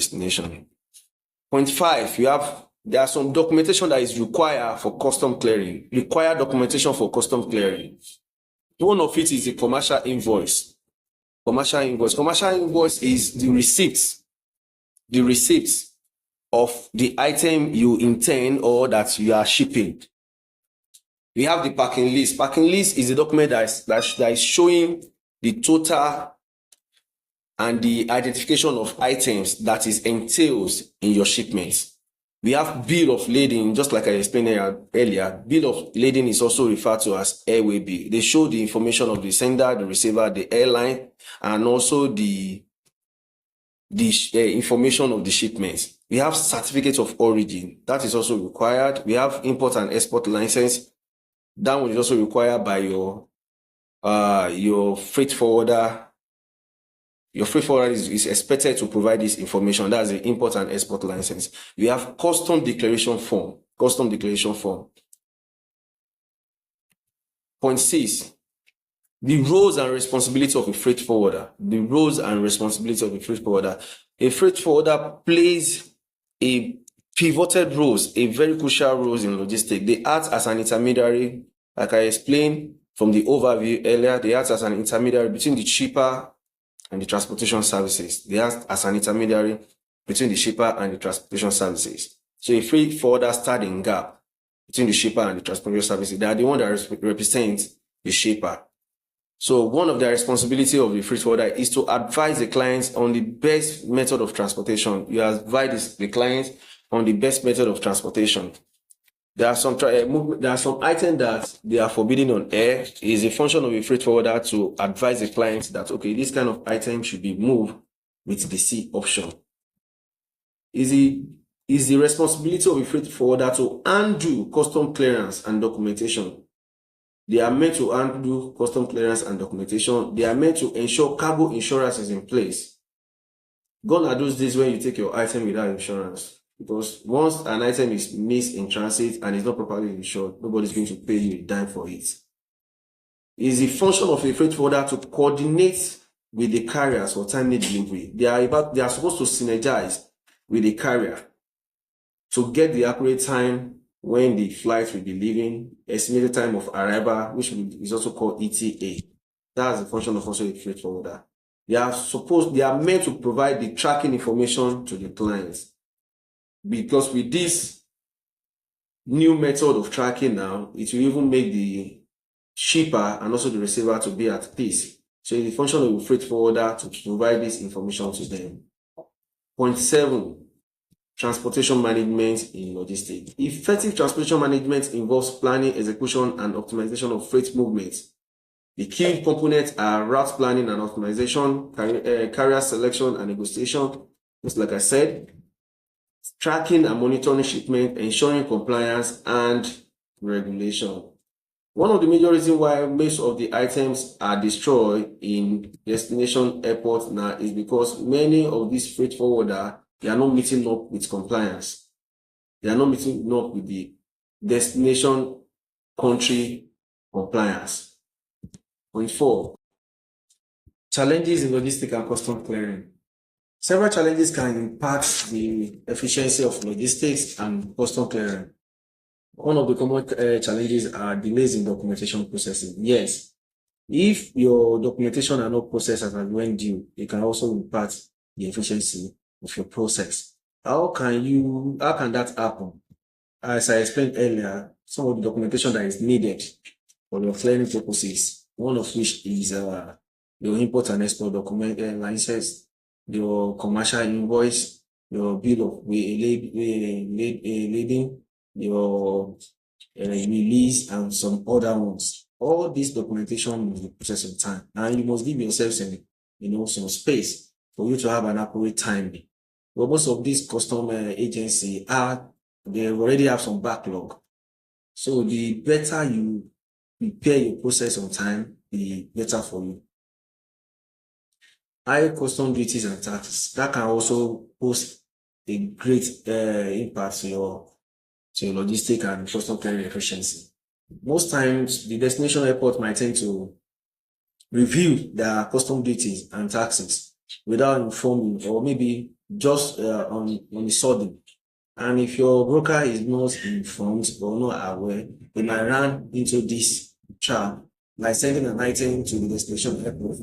destination. Point 5, there are some documentation that is required for custom clearing, required documentation for custom clearing. One of it is the commercial invoice. Commercial invoice is the receipts of the item you intend or that you are shipping. We have the packing list. Packing list is a document that is showing the total and the identification of items that is entails in your shipments. We have bill of lading, just like I explained earlier. Bill of lading is also referred to as airway bill. They show the information of the sender, the receiver, the airline, and also the information of the shipments. We have certificate of origin. That is also required. We have import and export license. That one is also required by your freight forwarder. Your freight forwarder is expected to provide this information. That's the import and export license. We have custom declaration form. Point 6, the roles and responsibility of a freight forwarder. A freight forwarder plays a pivoted roles, a very crucial roles in logistics. They act as an intermediary, like I explained from the overview earlier. They act as an intermediary between the shipper and the transportation services. They act as an intermediary between the shipper and the transportation services. So a freight forwarder stands in gap between the shipper and the transportation services. They are the one that represents the shipper. So one of the responsibility of the freight forwarder is to advise the clients on the best method of transportation. You advise the clients on the best method of transportation. There are some items that they are forbidden on air. It is a function of a freight forwarder to advise the client that, okay, this kind of item should be moved with the sea option. Is the responsibility of a freight forwarder to undo custom clearance and documentation. They are meant to undo custom clearance and documentation. They are meant to ensure cargo insurance is in place. Gone are those days when you take your item without insurance. Because once an item is missed in transit and is not properly insured, nobody's going to pay you a dime for it. It is the function of a freight forwarder to coordinate with the carriers for timely delivery. They are supposed to synergize with the carrier to get the accurate time when the flight will be leaving, estimated time of arrival, which is also called ETA. That's the function of also a freight forwarder. They are meant to provide the tracking information to the clients. Because with this new method of tracking now, it will even make the shipper and also the receiver to be at peace. So it's the function of the freight forwarder to provide this information to them. Point 7, transportation management in logistics. Effective transportation management involves planning, execution, and optimization of freight movements. The key components are route planning and optimization, carrier selection and negotiation, just like I said, tracking and monitoring shipment, ensuring compliance, and regulation. One of the major reasons why most of the items are destroyed in destination airports now is because many of these freight forwarders, they are not meeting up with compliance. They are not meeting up with the destination country compliance. Point 4, challenges in logistics and custom clearing. Several challenges can impact the efficiency of logistics and custom clearing. One of the common challenges are delays in documentation processing. Yes, if your documentation are not processed as and when due, it can also impact the efficiency of your process. How can that happen? As I explained earlier, some of the documentation that is needed for your clearing purposes, one of which is your import and export document license, your commercial invoice, your bill of lading, your release, and some other ones. All this documentation will process in time, and you must give yourself some space for you to have an accurate timing. But most of these custom agency they already have some backlog. So the better you prepare your process on time, the better for you. High custom duties and taxes, that can also pose a great impact to your logistic and custom clearing efficiency. Most times, the destination airport might tend to review their custom duties and taxes without informing, or maybe just on the sudden. And if your broker is not informed or not aware, they might run into this trap, like sending an item to the destination airport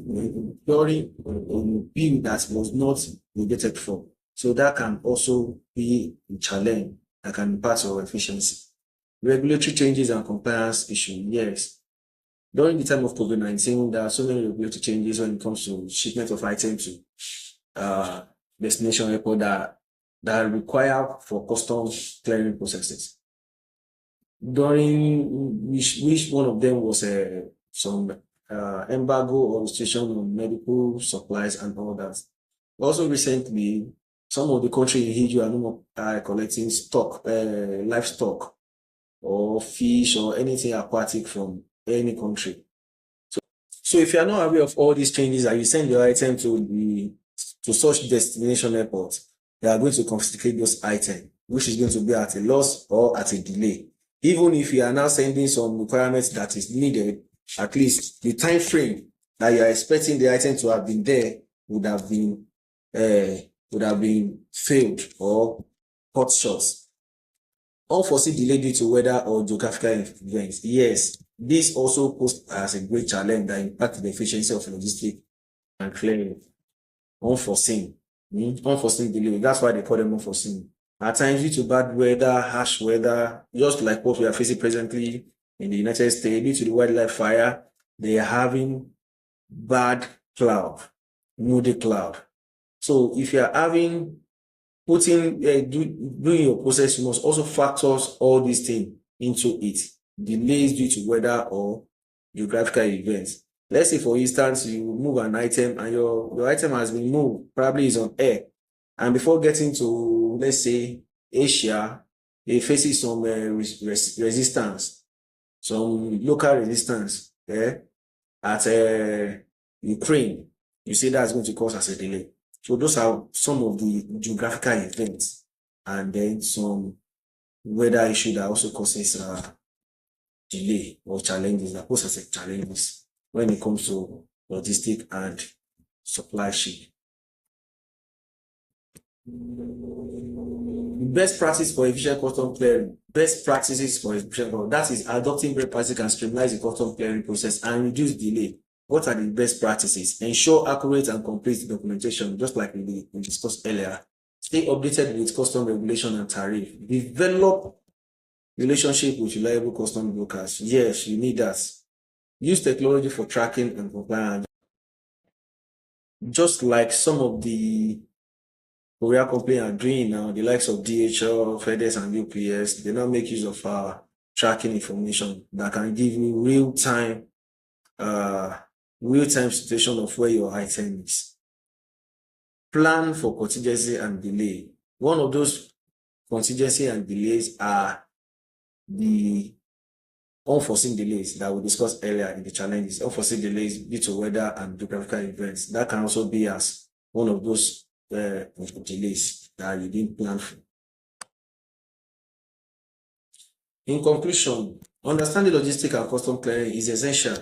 during a bill that was not budgeted for. So that can also be a challenge that can impact your efficiency. Regulatory changes and compliance issue. Yes. During the time of COVID-19, there are so many regulatory changes when it comes to shipment of items to destination airport that require for custom clearing processes. During which one of them was some embargo or restriction on medical supplies and all that. Also recently, some of the countries in Egypt are no more collecting stock, livestock or fish or anything aquatic from any country. So if you are not aware of all these changes and you send your item to such destination airports, they are going to confiscate those items, which is going to be at a loss or at a delay. Even if you are now sending some requirements that is needed, at least the time frame that you are expecting the item to have been there would have been failed or cut short. Unforeseen delay due to weather or geographical events. Yes, this also poses as a great challenge that impacts the efficiency of logistics and clearing. Unforeseen delay. That's why they call them unforeseen. At times, due to bad weather, harsh weather, just like what we are facing presently in the United States, due to the wildlife fire, they are having bad cloud, moody cloud. So if you are doing your process, you must also factor all these things into it. Delays due to weather or geographical events. Let's say, for instance, you move an item and your item has been moved, probably is on air. And before getting to, let's say, Asia, it faces some resistance, some local resistance at Ukraine. You see that's going to cause us a delay. So those are some of the geographical events, and then some weather issue that also causes delay or challenges, that poses challenges when it comes to logistics and supply chain. Best practice for efficient custom clearing. Best practices for efficient custom, that is adopting best practices can streamline the custom clearing process and reduce delay. What are the best practices? Ensure accurate and complete documentation, just like we discussed earlier. Stay updated with custom regulation and tariff. Develop relationship with reliable custom brokers. Yes, you need that. Use technology for tracking and compliance. Just like some of the courier companies are doing now, the likes of DHL, FedEx, and UPS, they now make use of tracking information that can give you real-time situation of where your item is. Plan for contingency and delay. One of those contingency and delays are the unforeseen delays that we discussed earlier in the challenges. Unforeseen delays due to weather and geographical events. That can also be as one of those delays that you didn't plan for. In conclusion, understanding logistics and custom clearing is essential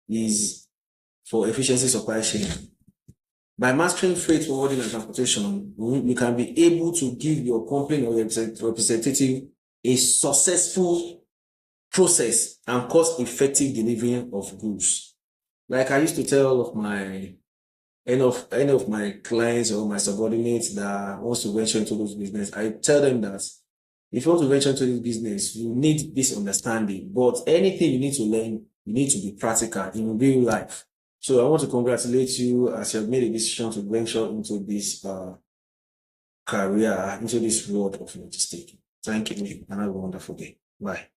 is for efficiency supply chain. By mastering freight forwarding and transportation, you can be able to give your company or representative a successful process and cost-effective delivery of goods. Like I used to tell all of any of my clients or my subordinates that wants to venture into this business, I tell them that if you want to venture into this business, you need this understanding. But anything you need to learn, you need to be practical in real life. So I want to congratulate you as you have made a decision to venture into this career, into this world of logistics. Thank you, and have a wonderful day. Bye.